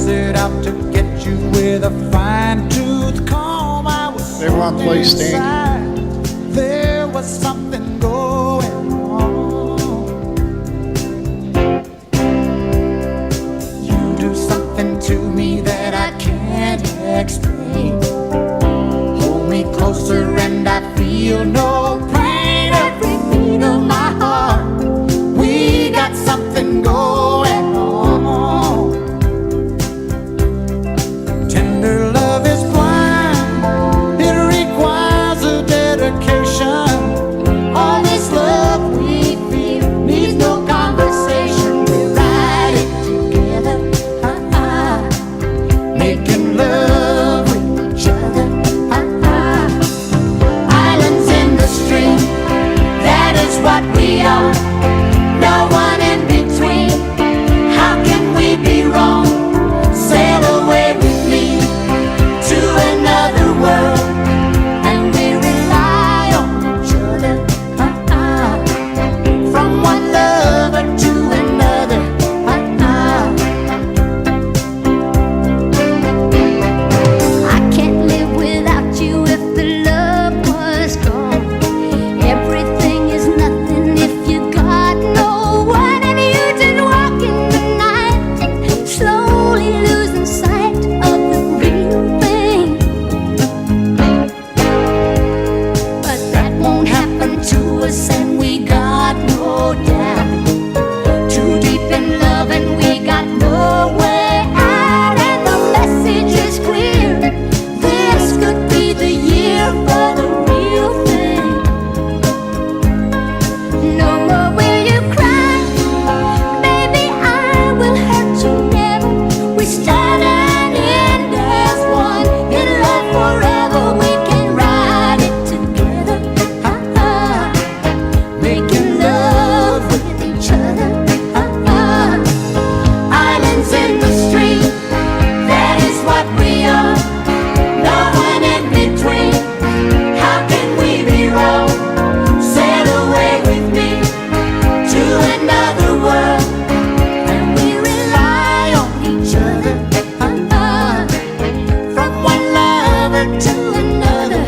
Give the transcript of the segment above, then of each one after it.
set out to get you with a fine-tooth comb. I was Everyone please stand. inside. There was something going on. You do something to me that I can't explain. Hold me closer and I feel no pain. Every beat of my heart, we got something going on. Tender love is blind, it requires a dedication. All this love we feel needs no conversation. We ride it together, making love with each other. Islands in the stream, that is what we are. No one in between. How can we be wrong? Sail away with me to another world, and we rely on each other. From one lover to another. I can't live without you if the love was gone. Everything is nothing if you got no one, and you just walk in the night, slowly losing sight of the real thing. But that won't happen to us, and we got no doubt. Too deep in love, and we got no way out, and the message is clear. This could be the year for the real thing. No more will you cry, baby, I will hurt you never. We start and end as one, in love forever. We can ride it together, making love with each other. Islands in the stream, that is what we are. No one in between. How can we be wrong? Sail away with me to another world, and we rely on each other. From one lover to another.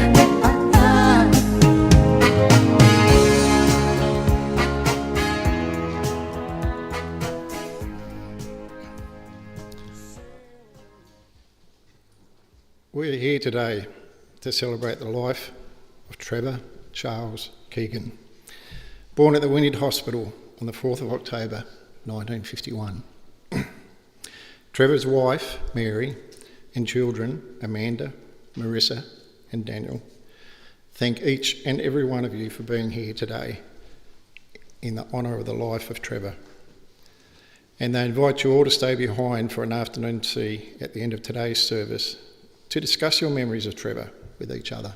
We're here today to celebrate the life of Trevor Charles Keygan, born at the Wynyard Hospital on the 4th of October 1951. Trevor's wife, Mary, and children, Amanda, Marissa, and Daniel, thank each and every one of you for being here today in the honour of the life of Trevor. And they invite you all to stay behind for an afternoon tea at the end of today's service to discuss your memories of Trevor with each other.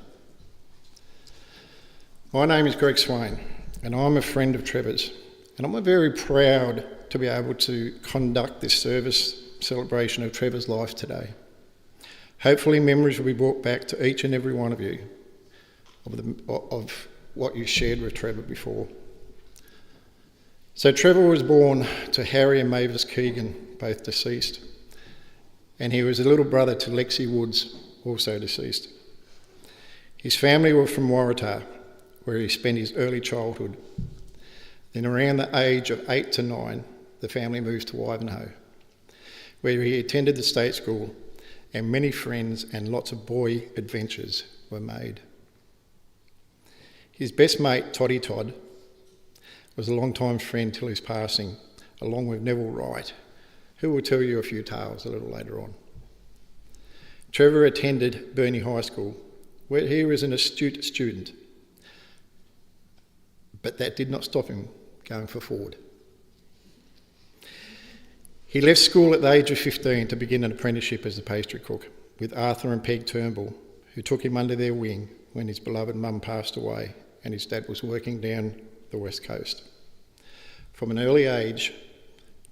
My name is Greg Swain, and I'm a friend of Trevor's, and I'm very proud to be able to conduct this service celebration of Trevor's life today. Hopefully memories will be brought back to each and every one of you of what you shared with Trevor before. So Trevor was born to Harry and Mavis Keygan, both deceased, and he was a little brother to Lexi Woods, also deceased. His family were from Waratah, where he spent his early childhood. Then around the age of 8 to 9, the family moved to Ivanhoe, where he attended the state school, and many friends and lots of boy adventures were made. His best mate, Toddy Todd, was a long-time friend till his passing, along with Neville Wright, who will tell you a few tales a little later on. Trevor attended Burnie High School, where he was an astute student, but that did not stop him going for Ford. He left school at the age of 15 to begin an apprenticeship as a pastry cook with Arthur and Peg Turnbull, who took him under their wing when his beloved mum passed away and his dad was working down the West Coast. From an early age,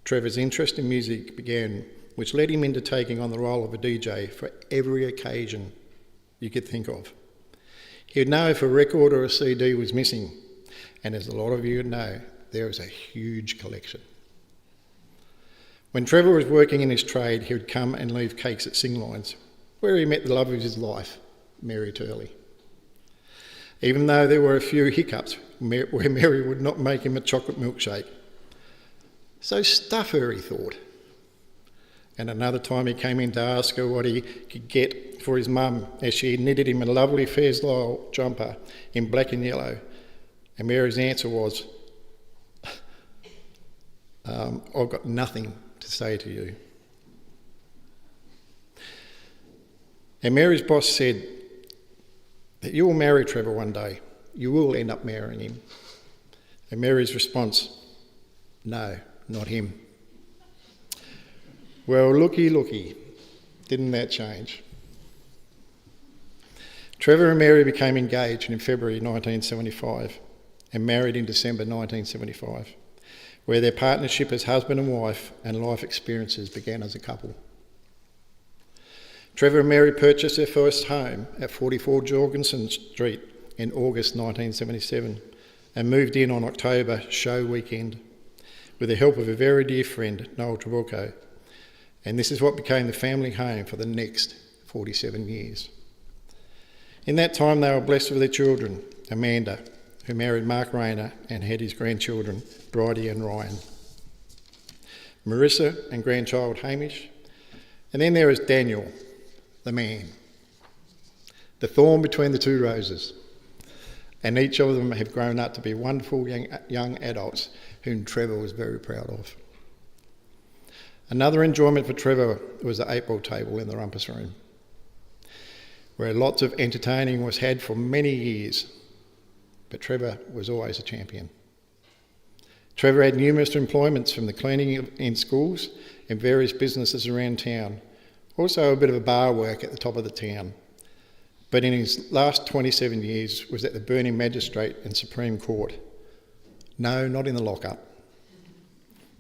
Trevor's interest in music began, which led him into taking on the role of a DJ for every occasion you could think of. He would know if a record or a CD was missing, and as a lot of you know, there is a huge collection. When Trevor was working in his trade, he would come and leave cakes at Singlines, where he met the love of his life, Mary Turley. Even though there were a few hiccups where Mary would not make him a chocolate milkshake. So stuff her, he thought. And another time he came in to ask her what he could get for his mum, as she had knitted him a lovely Fairslow jumper in black and yellow. And Mary's answer was, I've got nothing to say to you. And Mary's boss said that you will marry Trevor one day. You will end up marrying him. And Mary's response, no, not him. Well, looky, didn't that change? Trevor and Mary became engaged in February 1975 and married in December 1975, where their partnership as husband and wife and life experiences began as a couple. Trevor and Mary purchased their first home at 44 Jorgensen Street in August 1977 and moved in on October show weekend with the help of a very dear friend, Noel Travolco. And this is what became the family home for the next 47 years. In that time, they were blessed with their children, Amanda, who married Mark Rayner and had his grandchildren, Bridie and Ryan, Marissa and grandchild Hamish, and then there is Daniel, the man, the thorn between the two roses, and each of them have grown up to be wonderful young adults whom Trevor was very proud of. Another enjoyment for Trevor was the 8-ball table in the rumpus room, where lots of entertaining was had for many years, but Trevor was always a champion. Trevor had numerous employments, from the cleaning in schools and various businesses around town, also a bit of a bar work at the top of the town. But in his last 27 years was at the Burning Magistrate and Supreme Court. No, not in the lockup,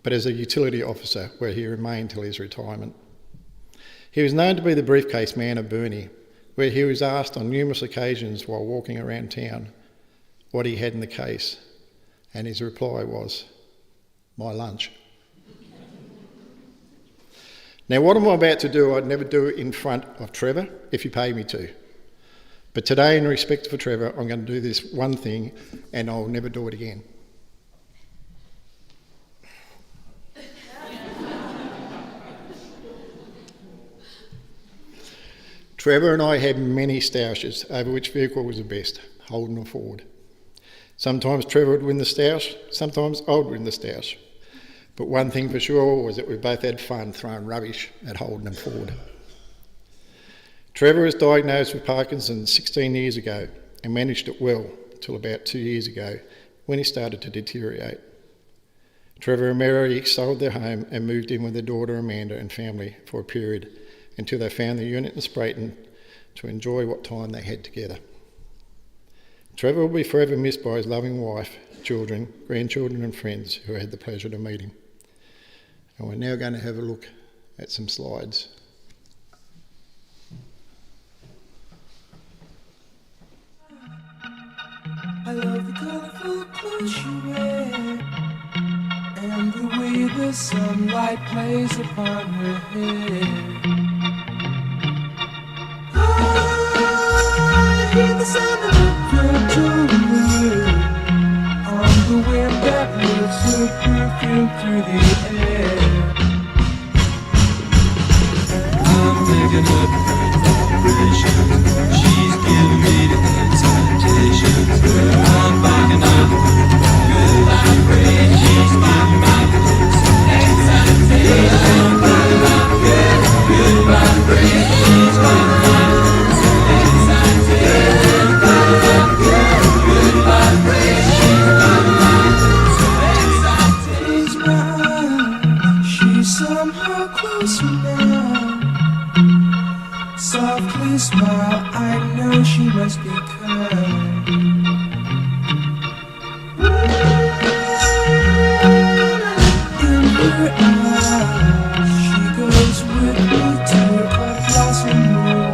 but as a utility officer, where he remained till his retirement. He was known to be the briefcase man of Burnie, where he was asked on numerous occasions while walking around town what he had in the case, and his reply was, my lunch. Now, what I'm about to do, I'd never do in front of Trevor if you pay me to. But today, in respect for Trevor, I'm going to do this one thing, and I'll never do it again. Trevor and I had many stoushes over which vehicle was the best, Holden or Ford. Sometimes Trevor would win the stoush, sometimes I would win the stoush. But one thing for sure was that we both had fun throwing rubbish at Holden and Ford. Trevor was diagnosed with Parkinson's 16 years ago and managed it well till about 2 years ago when he started to deteriorate. Trevor and Mary sold their home and moved in with their daughter Amanda and family for a period until they found the unit in Sprayton to enjoy what time they had together. Trevor will be forever missed by his loving wife, children, grandchildren and friends who had the pleasure to meet him. And we're now going to have a look at some slides. I love the colourful clothes you wear and the way the sunlight plays upon her hair. I hear the sound of her gentle word on the wind that lifts her perfume through the air. I'm picking up her vibrations. She's giving me the excitations. I'm picking up good vibrations. She's giving me the excitations. I'm picking up good vibrations. She's giving me softly smile, I know she must be kind. In her eyes, she goes with me to a blossom room.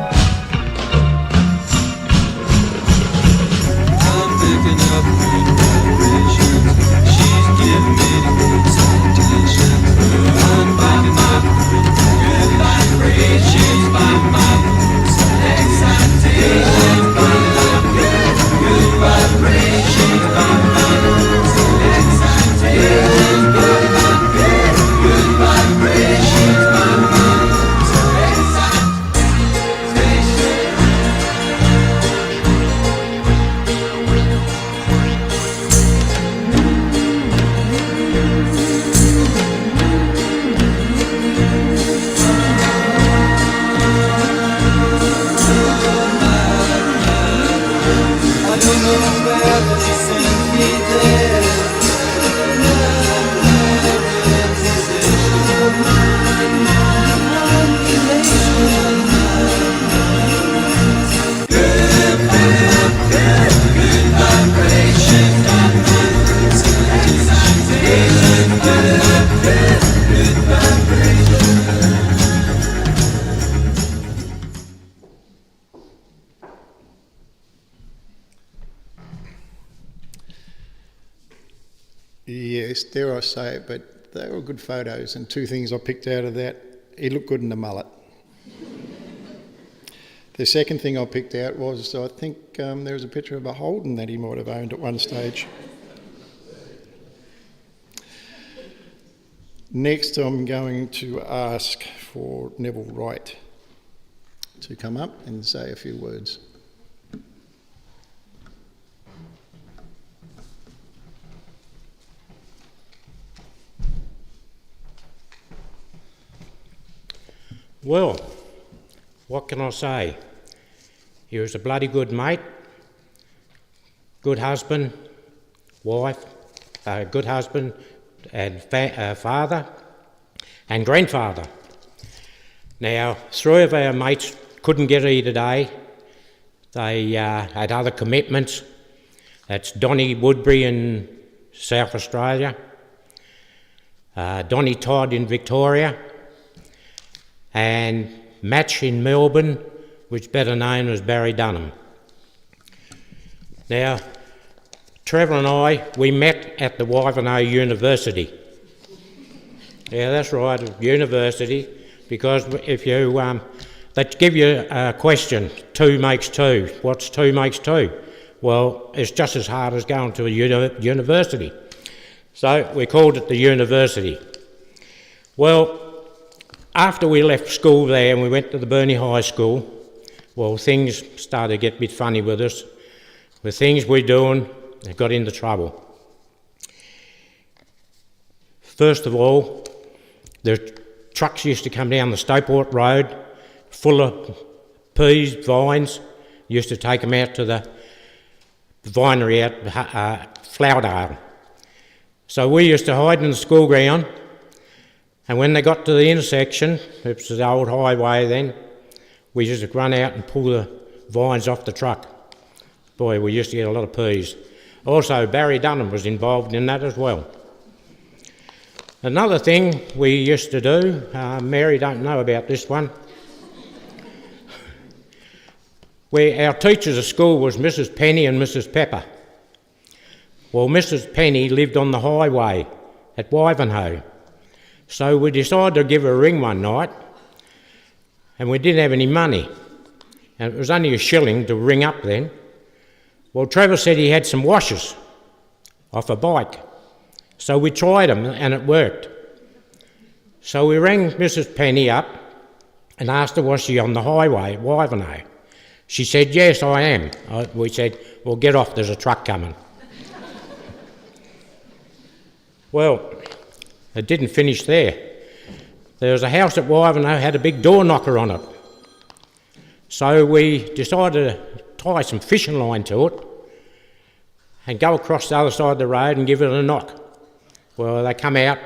I'm picking up good vibrations. She's giving me the excitation. I'm picking up best, dare I say it, but they were good photos, and two things I picked out of that: he looked good in the mullet. The second thing I picked out was, I think there was a picture of a Holden that he might have owned at one stage. Next, I'm going to ask for Neville Wright to come up and say a few words. Well, what can I say? He was a bloody good mate, good husband, wife, good husband and father and grandfather. Now, three of our mates couldn't get here today. They had other commitments. That's Donnie Woodbury in South Australia, Donnie Todd in Victoria, and Match in Melbourne, which is better known as Barry Dunham. Now, Trevor and I, we met at the Wivenhoe University. Yeah, that's right, university, because if you, they give you a question, 2 makes 2. What's 2 makes 2? Well, it's just as hard as going to a university. So we called it the university. Well, after we left school there and we went to the Burnie High School, well, things started to get a bit funny with us. The things we're doing, they got into trouble. First of all, the trucks used to come down the Stopeport Road full of peas, vines. Used to take them out to the vinery out Flowerdale. So we used to hide in the school ground, and when they got to the intersection, it was the old highway then, we used to run out and pull the vines off the truck. Boy, we used to get a lot of peas. Also, Barry Dunham was involved in that as well. Another thing we used to do, Mary don't know about this one, our teachers at school was Mrs. Penny and Mrs. Pepper. Well, Mrs. Penny lived on the highway at Wivenhoe. So we decided to give her a ring one night, and we didn't have any money. And it was only a shilling to ring up then. Well, Trevor said he had some washers off a bike. So we tried them, and it worked. So we rang Mrs. Penny up and asked her, was she on the highway at Wivenhoe? She said, yes, I am. We said, well, get off, there's a truck coming. Well, it didn't finish there. There was a house at Wivenhoe had a big door knocker on it. So we decided to tie some fishing line to it and go across the other side of the road and give it a knock. Well, they come out,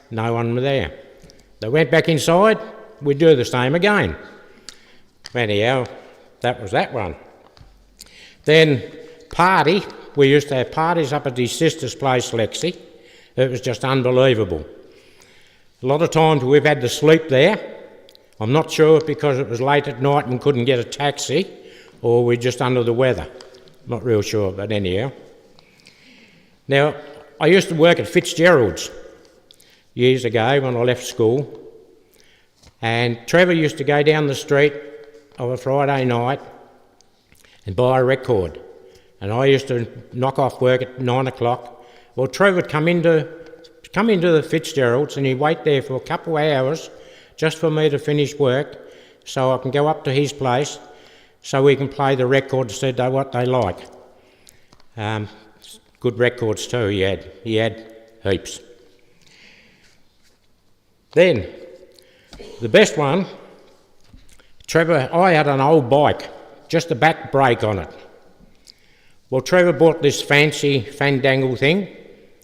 no one was there. They went back inside, we do the same again. Anyhow, that was that one. Then party, we used to have parties up at his sister's place, Lexi. It was just unbelievable. A lot of times we've had to sleep there. I'm not sure if because it was late at night and couldn't get a taxi, or we're just under the weather. Not real sure, but anyhow. Now, I used to work at Fitzgerald's years ago when I left school, and Trevor used to go down the street of a Friday night and buy a record. And I used to knock off work at 9 o'clock. Well, Trevor would come into the Fitzgerald's and he'd wait there for a couple of hours just for me to finish work so I can go up to his place so we can play the records said what they like. Good records too he had heaps. Then, the best one, Trevor, I had an old bike, just a back brake on it. Well, Trevor bought this fancy fandangle thing.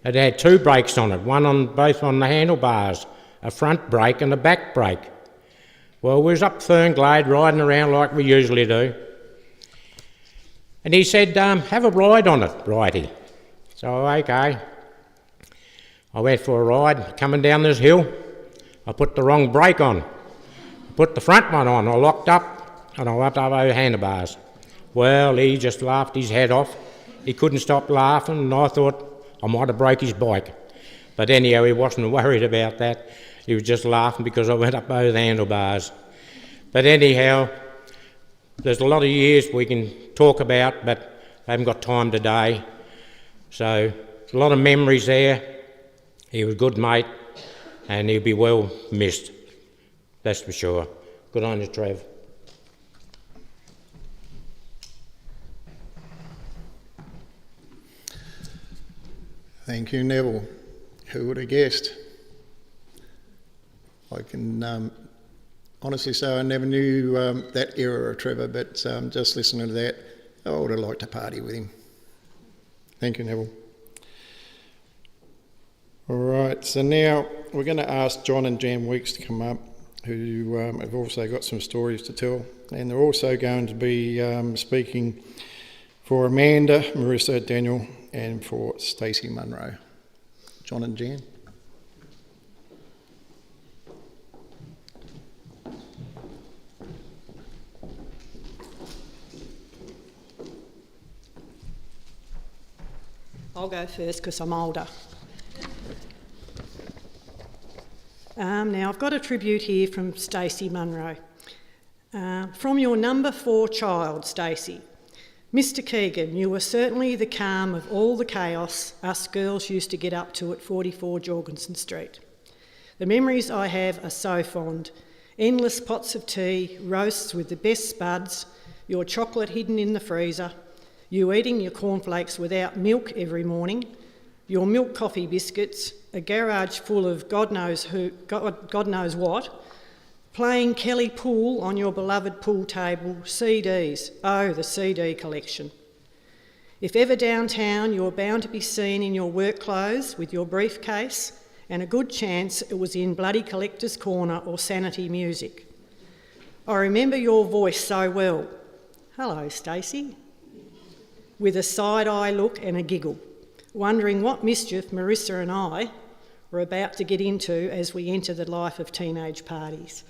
It had 2 brakes on it, both on the handlebars, a front brake and a back brake. Well, we was up Fernglade riding around like we usually do. And he said, have a ride on it, righty. So, okay. I went for a ride, coming down this hill. I put the wrong brake on. Put the front one on, I locked up, and I went over handlebars. Well, he just laughed his head off. He couldn't stop laughing, and I thought I might have broke his bike. But anyhow, he wasn't worried about that. He was just laughing because I went up both handlebars. But anyhow, there's a lot of years we can talk about, but I haven't got time today. So, a lot of memories there. He was a good mate, and he'll be well missed, that's for sure. Good on you, Trev. Thank you, Neville. Who would have guessed? I can honestly say I never knew that era of Trevor, but just listening to that, I would have liked to party with him. Thank you, Neville. All right, so now we're going to ask John and Jan Weeks to come up, who have also got some stories to tell, and they're also going to be speaking for Amanda, Marissa, Daniel, and for Stacey Munro. John and Jan. I'll go first because I'm older. Now I've got a tribute here from Stacey Munro. From your number 4 child, Stacey. Mr. Keygan, you were certainly the calm of all the chaos us girls used to get up to at 44 Jorgensen Street. The memories I have are so fond. Endless pots of tea, roasts with the best spuds, your chocolate hidden in the freezer, you eating your cornflakes without milk every morning, your milk coffee biscuits, a garage full of God knows what, playing Kelly pool on your beloved pool table, CDs, oh the CD collection. If ever downtown, you're bound to be seen in your work clothes with your briefcase, and a good chance it was in bloody Collector's Corner or Sanity Music. I remember your voice so well. Hello, Stacey. With a side-eye look and a giggle, wondering what mischief Marissa and I were about to get into as we enter the life of teenage parties.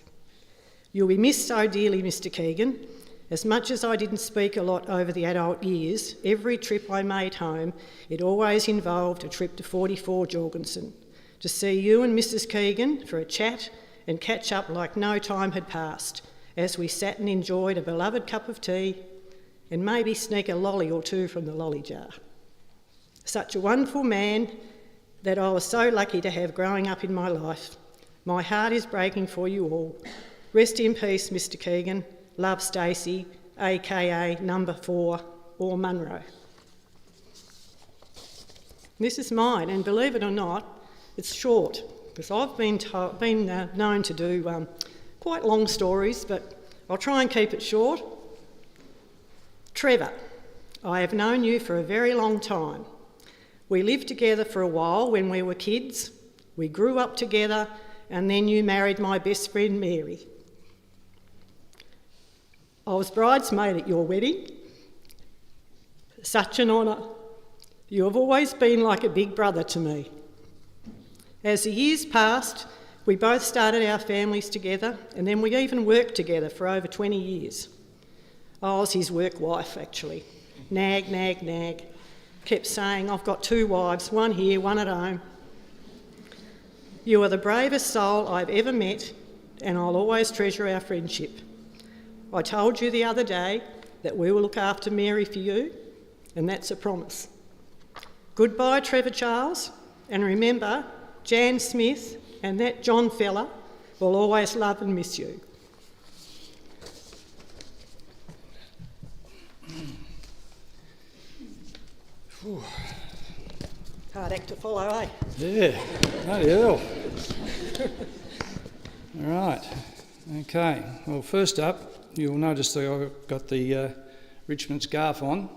You'll be missed so dearly, Mr. Keygan. As much as I didn't speak a lot over the adult years, every trip I made home, it always involved a trip to 44 Jorgensen, to see you and Mrs. Keygan for a chat and catch up like no time had passed, as we sat and enjoyed a beloved cup of tea and maybe sneak a lolly or two from the lolly jar. Such a wonderful man that I was so lucky to have growing up in my life. My heart is breaking for you all. Rest in peace, Mr. Keygan. Love, Stacey, aka number 4, or Munro. This is mine, and believe it or not, it's short, because I've been known to do quite long stories, but I'll try and keep it short. Trevor, I have known you for a very long time. We lived together for a while when we were kids. We grew up together, and then you married my best friend Mary. I was bridesmaid at your wedding. Such an honour. You have always been like a big brother to me. As the years passed, we both started our families together, and then we even worked together for over 20 years. I was his work wife, actually. Nag, nag, nag. Kept saying, I've got 2 wives, one here, one at home. You are the bravest soul I've ever met, and I'll always treasure our friendship. I told you the other day that we will look after Mary for you, and that's a promise. Goodbye, Trevor Charles, and remember, Jan Smith and that John fella will always love and miss you. Hard act to follow, eh? Yeah, bloody hell. All right, okay. Well, first up, you'll notice that I've got the Richmond scarf on.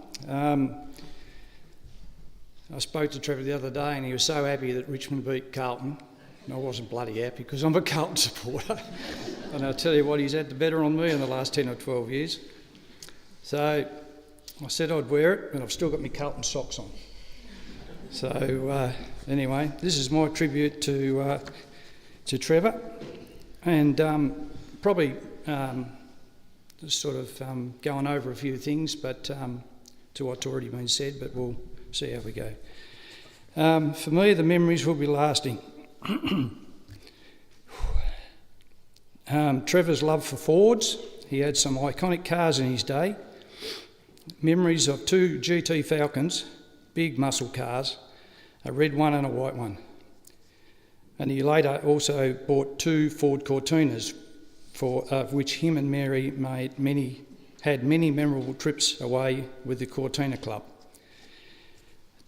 I spoke to Trevor the other day and he was so happy that Richmond beat Carlton. And I wasn't bloody happy because I'm a Carlton supporter. And I'll tell you what, he's had the better on me in the last 10 or 12 years. So I said I'd wear it, but I've still got my Carlton socks on. So anyway, this is my tribute to Trevor, and probably just sort of going over a few things, but to what's already been said, but we'll see how we go. For me, the memories will be lasting. Trevor's love for Fords. He had some iconic cars in his day. Memories of 2 GT Falcons, big muscle cars, a red one and a white one. And he later also bought 2 Ford Cortinas, of which him and Mary had many memorable trips away with the Cortina Club.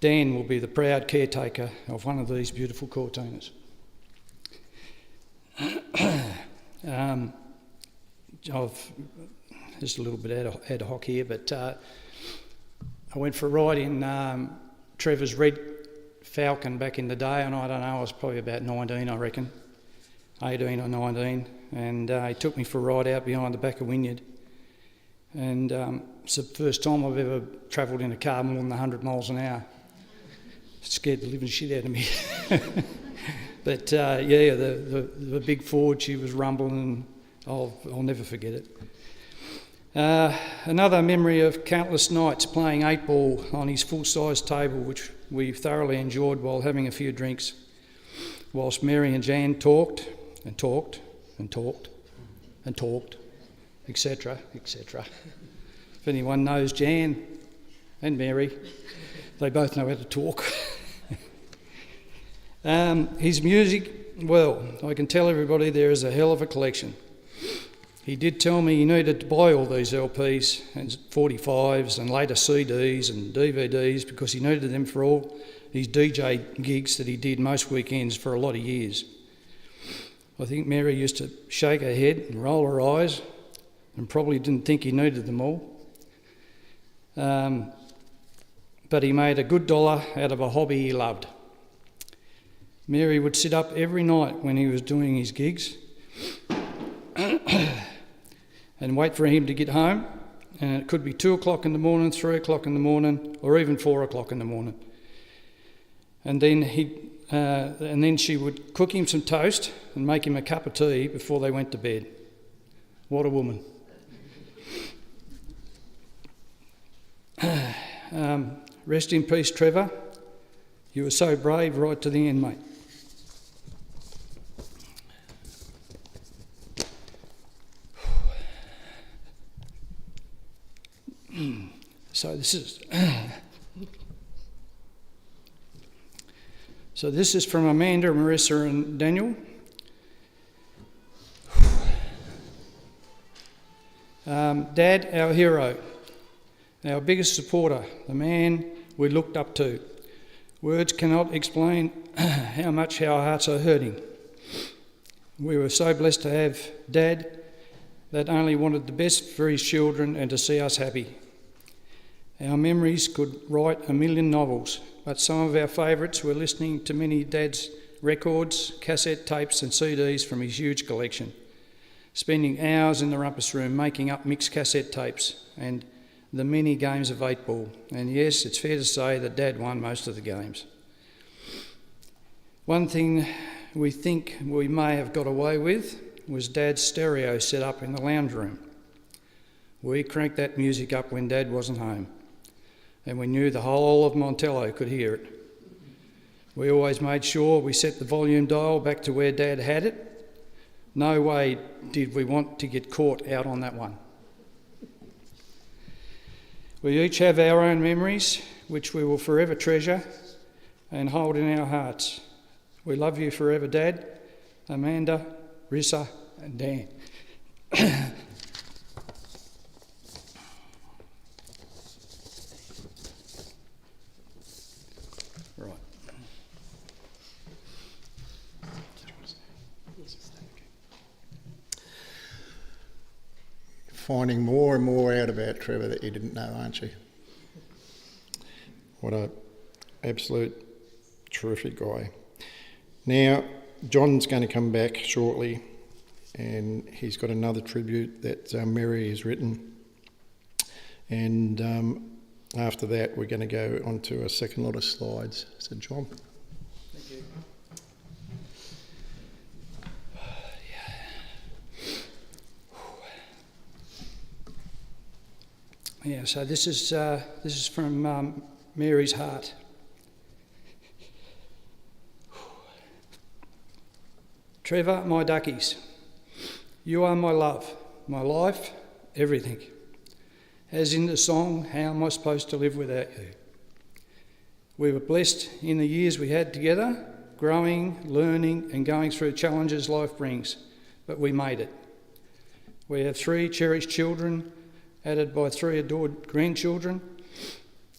Dan will be the proud caretaker of one of these beautiful Cortinas. Just a little bit ad hoc here, but I went for a ride in Trevor's red Falcon back in the day, and I don't know, I was probably about 19, I reckon, 18 or 19, and he took me for a ride out behind the back of Wynyard, and it's the first time I've ever travelled in a car more than 100 miles an hour. It scared the living shit out of me. But the big Ford, she was rumbling, and I'll never forget it. Another memory of countless nights playing 8-ball on his full-size table, which we thoroughly enjoyed while having a few drinks, whilst Mary and Jan talked and talked and talked and talked, etc., etc. If anyone knows Jan and Mary, they both know how to talk. His music, well, I can tell everybody there is a hell of a collection. He did tell me he needed to buy all these LPs and 45s and later CDs and DVDs because he needed them for all his DJ gigs that he did most weekends for a lot of years. I think Mary used to shake her head and roll her eyes and probably didn't think he needed them all. But he made a good dollar out of a hobby he loved. Mary would sit up every night when he was doing his gigs and wait for him to get home, and it could be 2 o'clock in the morning, 3 o'clock in the morning, or even 4 o'clock in the morning. And then she would cook him some toast and make him a cup of tea before they went to bed. What a woman. Rest in peace, Trevor. You were so brave right to the end, mate. So this is from Amanda, Marissa and Daniel. Dad, our hero, our biggest supporter, the man we looked up to. Words cannot explain how much our hearts are hurting. We were so blessed to have Dad that only wanted the best for his children and to see us happy. Our memories could write a million novels, but some of our favourites were listening to many Dad's records, cassette tapes and CDs from his huge collection, spending hours in the rumpus room making up mixed cassette tapes and the many games of 8-ball. And yes, it's fair to say that Dad won most of the games. One thing we think we may have got away with was Dad's stereo set up in the lounge room. We cranked that music up when Dad wasn't home, and we knew the whole of Montello could hear it. We always made sure we set the volume dial back to where Dad had it. No way did we want to get caught out on that one. We each have our own memories, which we will forever treasure and hold in our hearts. We love you forever, Dad, Amanda, Rissa and Dan. Right. Finding more and more out about Trevor that you didn't know, aren't you? What a absolute terrific guy. Now, John's going to come back shortly, and he's got another tribute that Mary has written. And after that, we're going to go on to a second lot of slides. So, John. Thank you. Yeah, so this is from Mary's heart. Trevor, my duckies, you are my love, my life, everything. As in the song, how am I supposed to live without you? We were blessed in the years we had together, growing, learning and going through challenges life brings, but we made it. We have 3 cherished children, added by 3 adored grandchildren,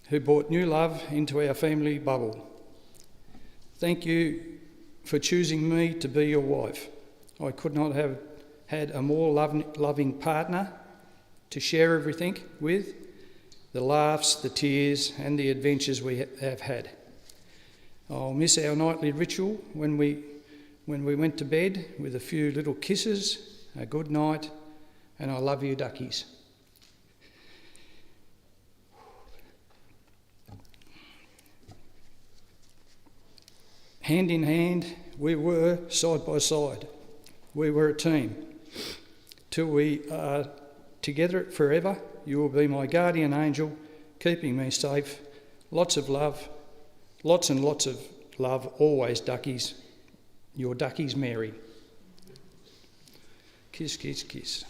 who brought new love into our family bubble. Thank you for choosing me to be your wife. I could not have had a more loving partner to share everything with, the laughs, the tears and the adventures we have had. I'll miss our nightly ritual when we went to bed with a few little kisses, a good night, and I love you, duckies. Hand in hand, we were side by side. We were a team. Till we are together forever, you will be my guardian angel, keeping me safe. Lots of love, lots and lots of love, always, duckies. Your duckies, Mary. Kiss, kiss, kiss.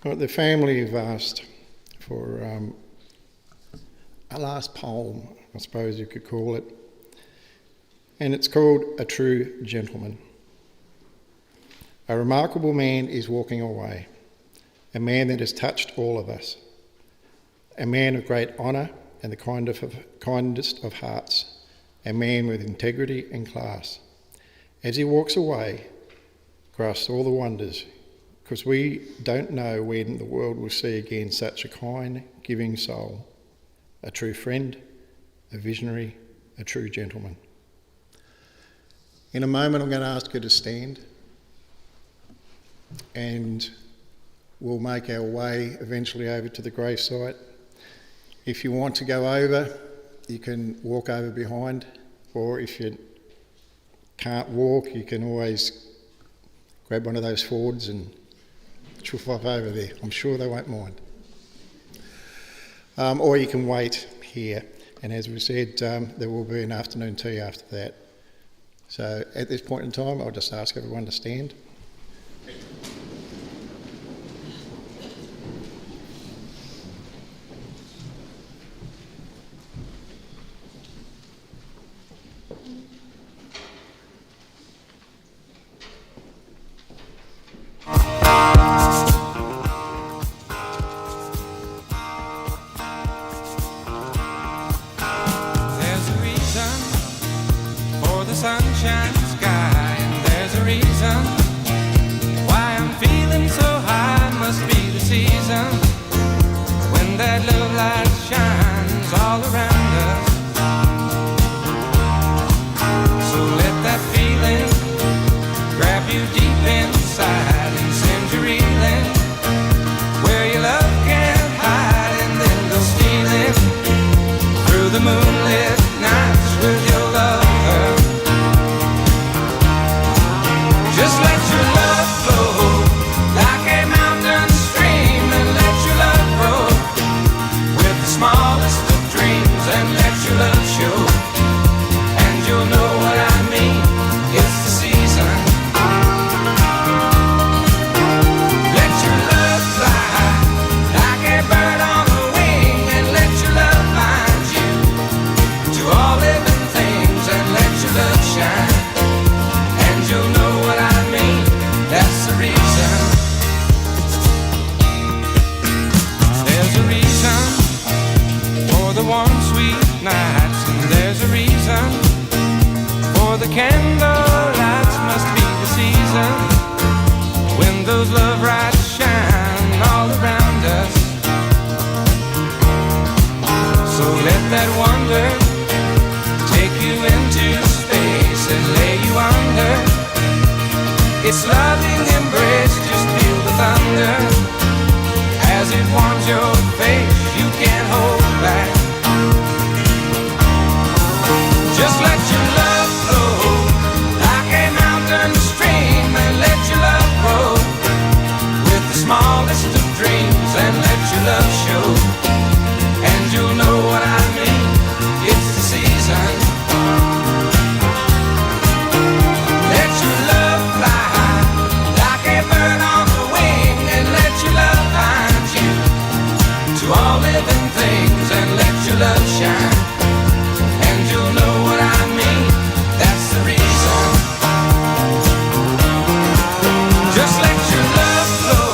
Well, the family have asked for a last poem, I suppose you could call it, and it's called A True Gentleman. A remarkable man is walking away, a man that has touched all of us, a man of great honour and the kindest of hearts, a man with integrity and class. As he walks away, grasps all the wonders, because we don't know when the world will see again such a kind, giving soul, a true friend, a visionary, a true gentleman. In a moment, I'm going to ask her to stand, and we'll make our way eventually over to the gravesite. If you want to go over, you can walk over behind, or if you can't walk, you can always grab one of those Fords and chuff off over there. I'm sure they won't mind. Or you can wait here, and as we said, there will be an afternoon tea after that. So at this point in time, I'll just ask everyone to stand. There's a reason for the sunshine sky, and there's a reason why I'm feeling so high. Must be the season when that love light shines all around us. So let that feeling grab you deep inside and send you reeling where your love can't hide, and then go stealing through the moonlit nights with your lover. Just let your love flow like a mountain stream, and let your love grow with the smallest of dreams, and let your love show, and you'll know what I mean. It's the season. Let your love fly like a bird on a wing, and let your love find you to all living things, and let your love shine, and you'll know what I mean. That's the reason. There's a reason for the warm, sweet nights, and there's a reason for the candle lights. Must be the season when those love lights shine all around us. So let that wonder take you into space and lay you under its loving embrace. Just feel the thunder as it warms your face. You can't hold back. Just let your love flow like a mountain stream, and let your love grow with the smallest of dreams, and let your love show, and you'll know what I mean. It's the season. Let your love fly like a bird on the wing, and let your love find you to all living things, and let your love shine, and you'll know what I mean. That's the reason. Just let your love flow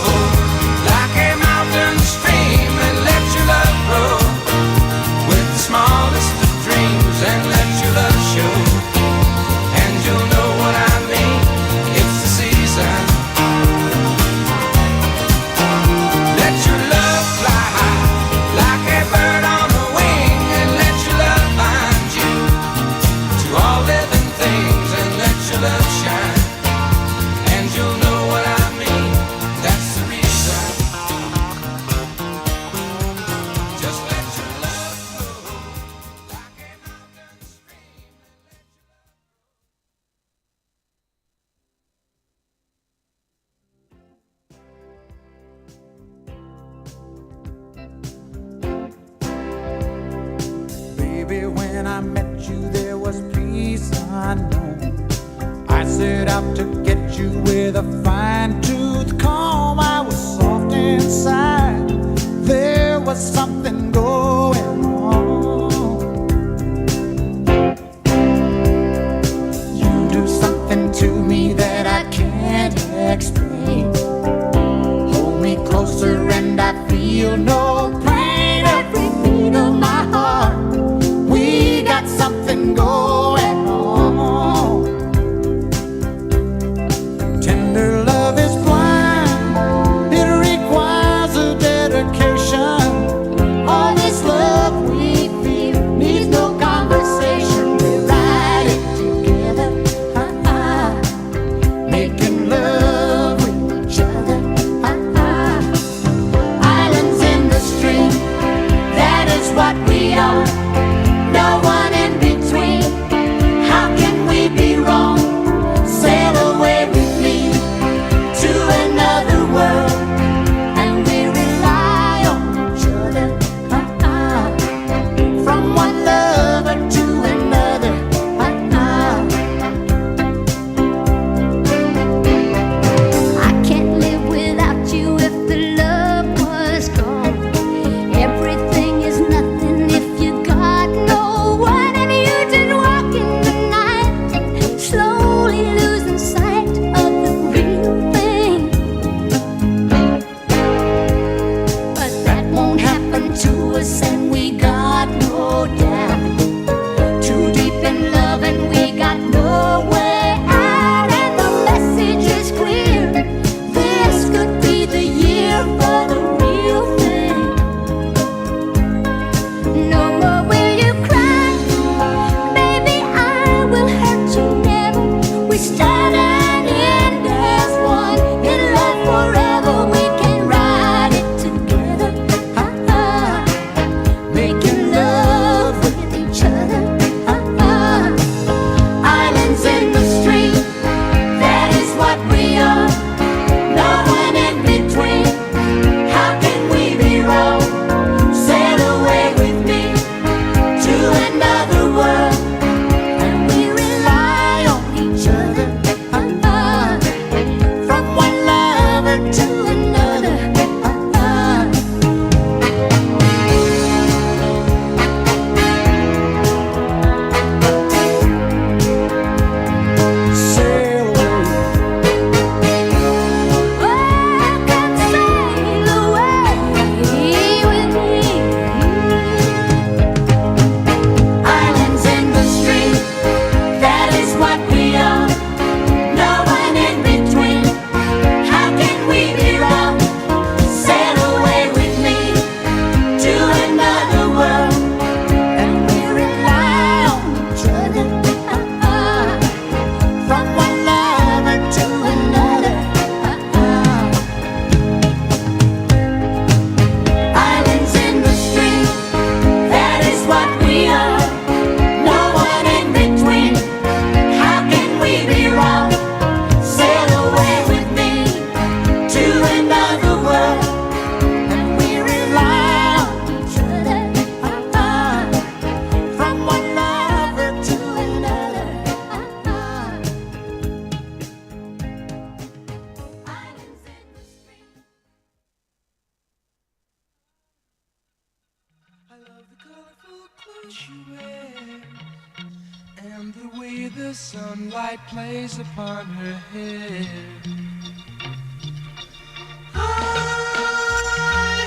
like a mountain stream, and let your love grow with the smallest of dreams, and let your love show, and you'll know what I mean. It's the season. Let your love fly like a bird on the wing, and let your love find you to all living things, and let your love shine, and you'll know what I mean. That's the reason. Just let your love flow like a mountain stream. Baby, when I met you, there was peace unknown. I set out to get you with a fine-tooth comb. I was soft inside. There was something going on. You do something to me that I can't explain. Hold me closer and I feel no pain. Every beat of my heart, we got something going on. Tender love is blind, it requires a dedication. All this love we feel needs no what we are, no one in between. How can we be wrong? Sail away with me to another world, and we rely on each other. From one lover to another. Islands in the stream, that is what we are. No one in between. How can we be wrong? Sail away with me to another world, and we rely on each other. From one lover to another. Islands in the stream. I love the colorful clothes you wear, and the way the sunlight plays upon her hair. I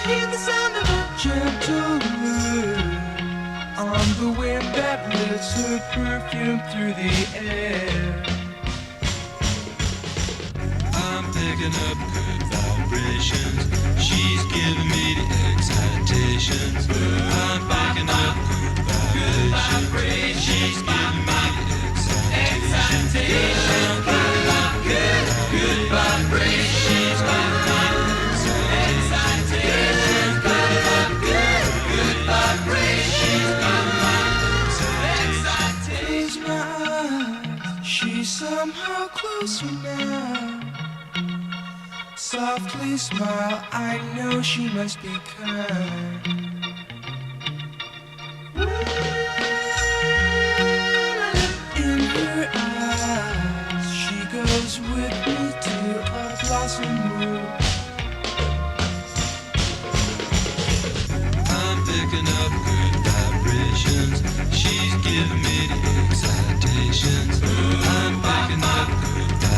hear the sound of a gentle word on the wind that lifts her perfume through the air. I'm picking up good vibrations. She's giving me the excitations. I'm picking up good vibrations. She's giving me the excitations. Good vibrations. She's giving me the excitations. Good vibrations. She's giving me the excitations. Close my eyes. She's somehow closer now. Softly smile, I know she must be kind. In her eyes, she goes with me to a blossom room. I'm picking up good vibrations. She's giving me the excitations. I'm picking up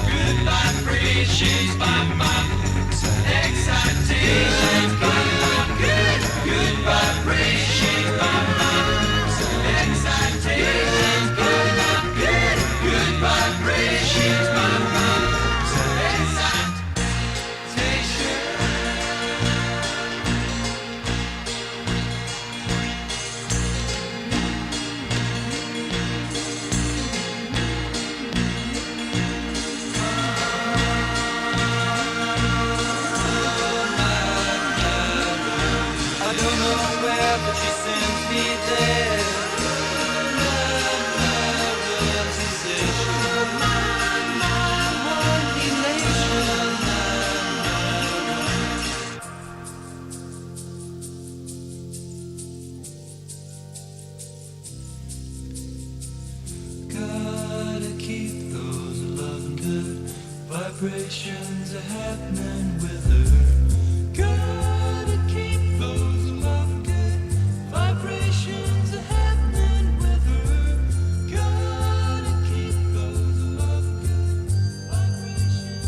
good vibrations. She's giving me excitations. Good vibrations. Excitations. Good vibrations. I don't know where, but she sends me there. Love, sensation. One elation. Gotta keep those loving good vibrations happening with her. Gotta keep those loving good vibrations happening with her. Gotta keep those loving good vibrations.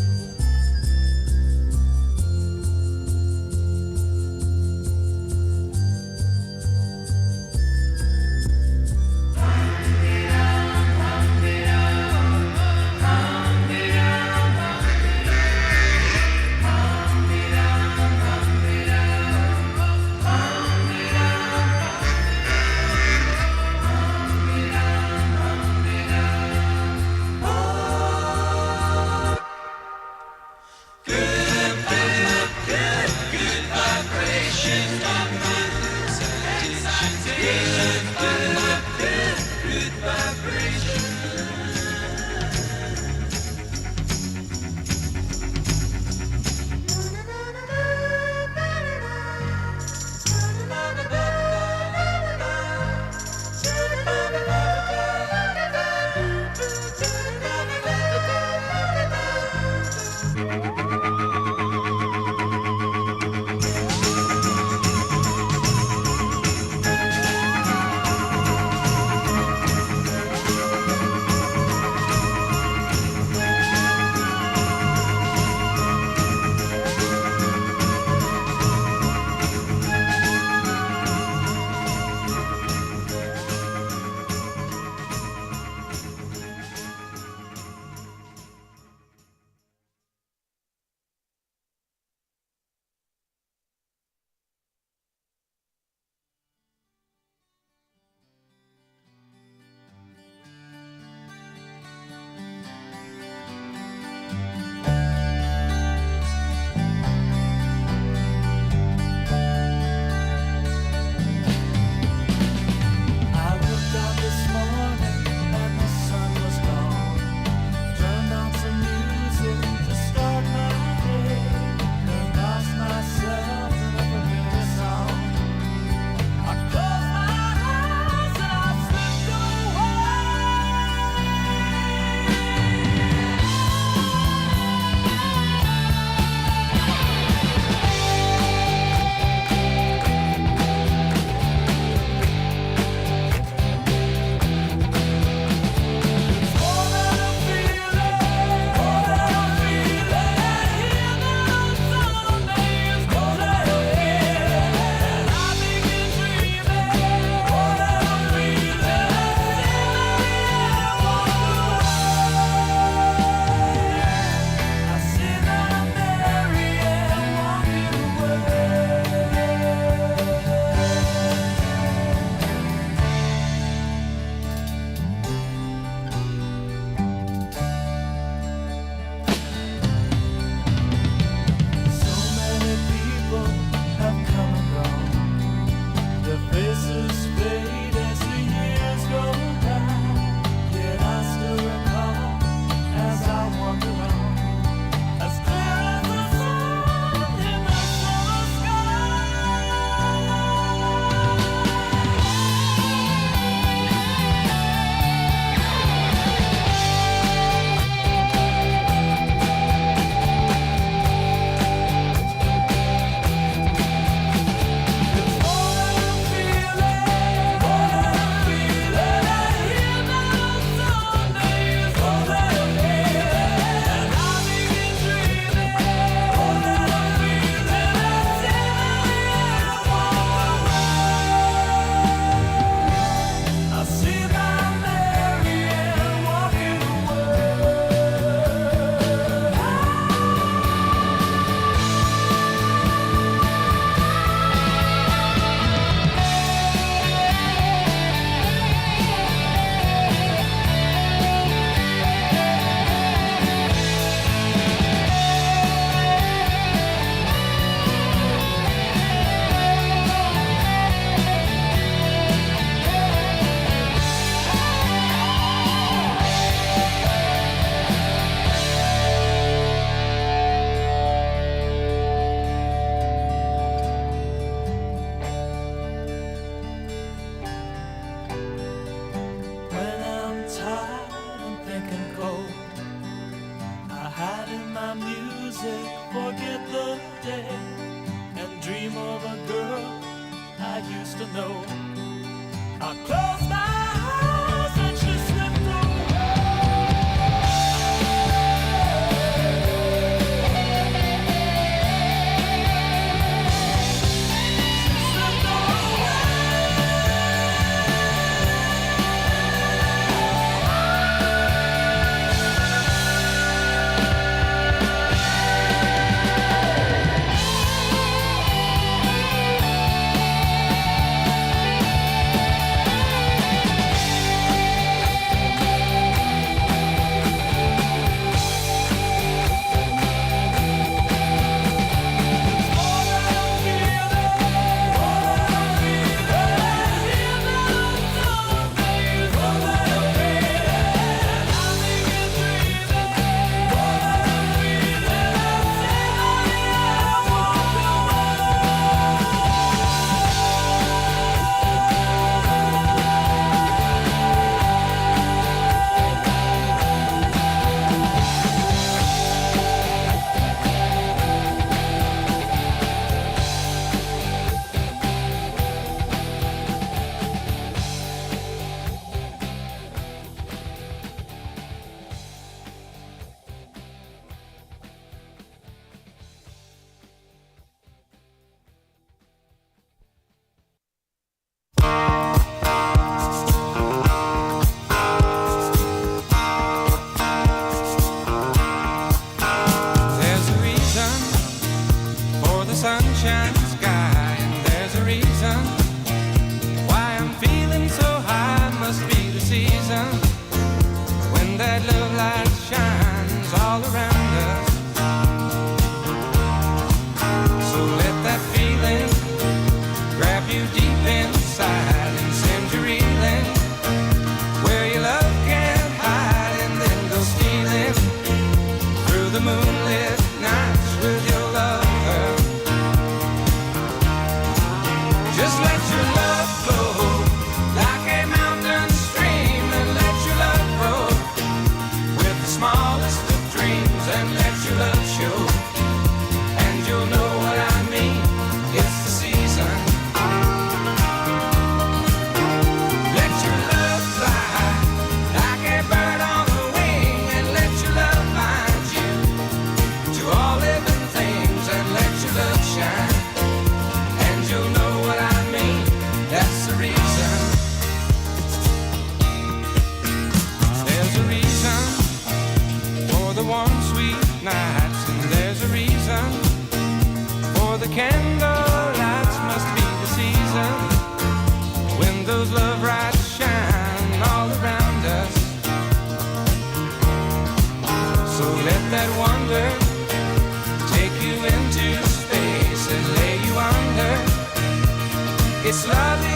to know. I closed my eyes and she slipped away. She slipped away. There's a reason for the sunshine sky, and there's a reason why I'm feeling so high. Must be the season when that love light shines all around us. So let that feeling grab you deep inside and send you reeling where your love can't hide, and then go stealing through the moonlit nights with your lover. Just let your love flow like a mountain stream, and let your love grow with the smallest of dreams, and let your love show, and you'll know what I mean. It's the season. Let your love fly like a bird on the wing, and let your love find you to all living things, and let your love shine, and you'll know what I mean. That's the reason. There's a reason for the warm, sweet nights, and there's a reason for the candle lights. Must be the season when those love lights shine all around us. So let that wonder take you into space and lay you under. It's lovely